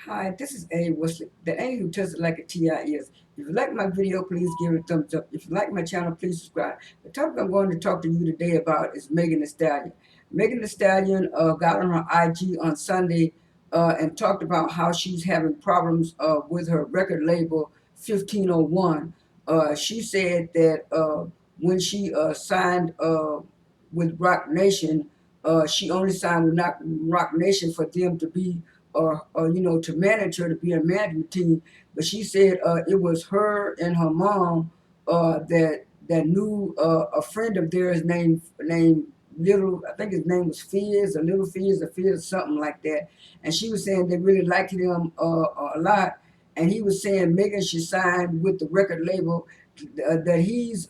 Hi, this is A. Wesley, the A who tells it like a TI is. If you like my video, please give it a thumbs up. If you like my channel, please subscribe. The topic I'm going to talk to you today about is Megan Thee Stallion. Megan Thee Stallion got on her IG on Sunday and talked about how she's having problems with her record label 1501. She said that when she signed with Rock Nation, she only signed with Rock Nation for them to be or to manage her to be a management team. But she said it was her and her mom that knew a friend of theirs named Little. I think his name was Fizz or Little Fizz or Fizz something like that. And she was saying they really liked him a lot. And he was saying Megan should sign with the record label that he's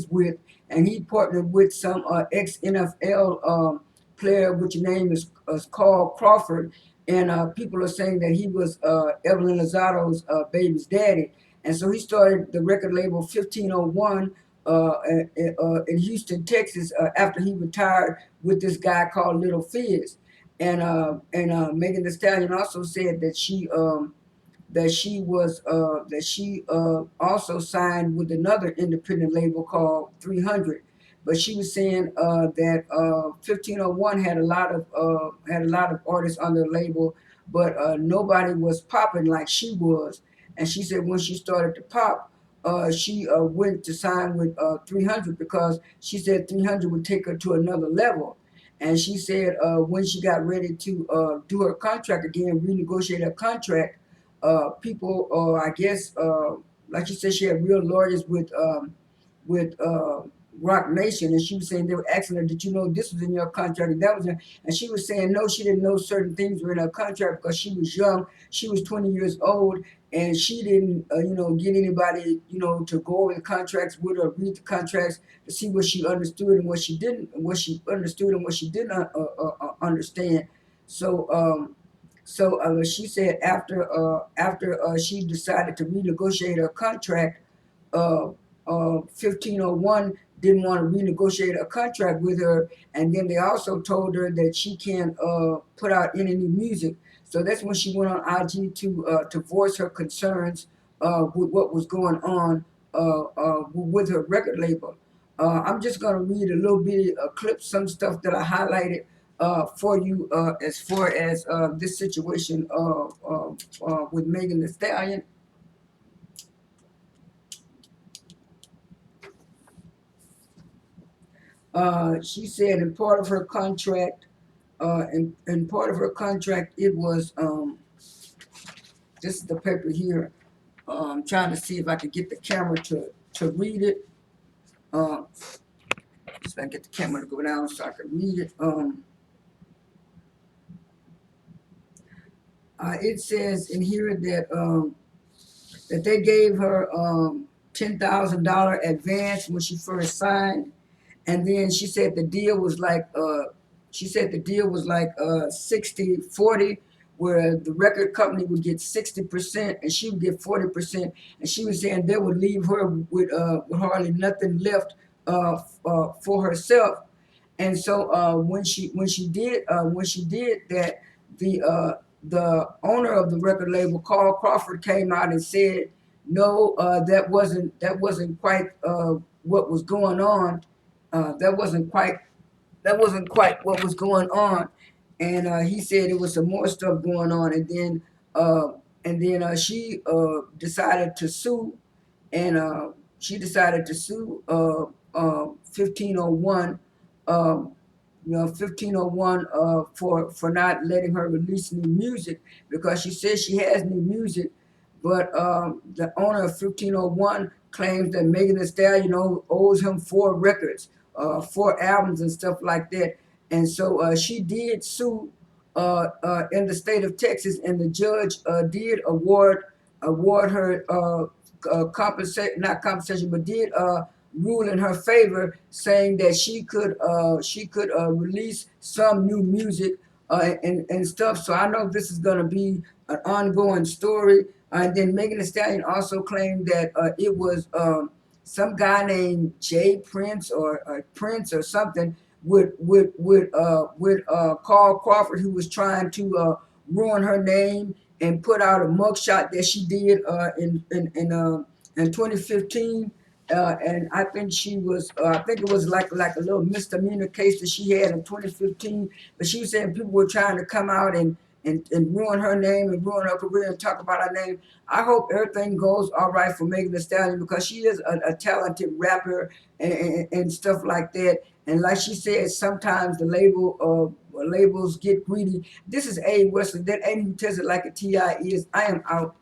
with, and he partnered with some ex NFL player, which name is Carl Crawford, and people are saying that he was Evelyn Lozato's baby's daddy. And so he started the record label 1501 in Houston, Texas, after he retired with this guy called Little Fizz. And Megan Thee Stallion also said that she also signed with another independent label called 300. But she was saying that 1501 had a lot of artists on their label, but nobody was popping like she was. And she said when she started to pop, she went to sign with 300 because she said 300 would take her to another level. And she said when she got ready to do her contract again, renegotiate her contract, people, I guess, like you said, she had real lawyers with Rock Nation, and she was saying they were asking her, "Did you know this was in your contract?" And that was, and she was saying no, she didn't know certain things were in her contract because she was young. She was 20 years old, and she didn't, get anybody, to go over the contracts with her, read the contracts to see what she understood and what she didn't, and what she understood and what she didn't understand. So, she said after she decided to renegotiate her contract, 1501 didn't want to renegotiate a contract with her, and then they also told her that she can't put out any new music. So that's when she went on IG to voice her concerns with what was going on with her record label. I'm just going to read a little bit of clips, some stuff that I highlighted for you as far as this situation with Megan Thee Stallion. She said in part of her contract, in part of her contract, it was this is the paper here. I'm trying to see if I can get the camera to read it. So I can get the camera to go down so I can read it. It says in here that they gave her $10,000 advance when she first signed, and then she said the deal was like 60-40, where the record company would get 60% and she would get 40%, and she was saying they would leave her with hardly nothing left for herself. And so when she did that, the owner of the record label, Carl Crawford, came out and said, "No, that wasn't quite what was going on. That wasn't quite what was going on." And he said it was some more stuff going on. And then she decided to sue, and she decided to sue 1501, 1501 for not letting her release new music, because she says she has new music, but the owner of 1501 claims that Megan Thee Stallion owes him 4 records, 4 albums and stuff like that. And so she did sue in the state of Texas, and the judge did award her compensation, not compensation, but did rule in her favor, saying that she could release some new music and stuff. So I know this is going to be an ongoing story. And then Megan Thee Stallion also claimed that it was some guy named Jay Prince or Prince or something with Carl Crawford, who was trying to ruin her name and put out a mugshot that she did in 2015. And I think she was, I think it was like a little misdemeanor case that she had in 2015. But she was saying people were trying to come out and ruin her name and ruin her career and talk about her name. I hope everything goes all right for Megan Thee Stallion, because she is a talented rapper and stuff like that. And like she said, sometimes the labels get greedy. This is A. Wesley. That ain't who tells it like a T.I. is. I am out.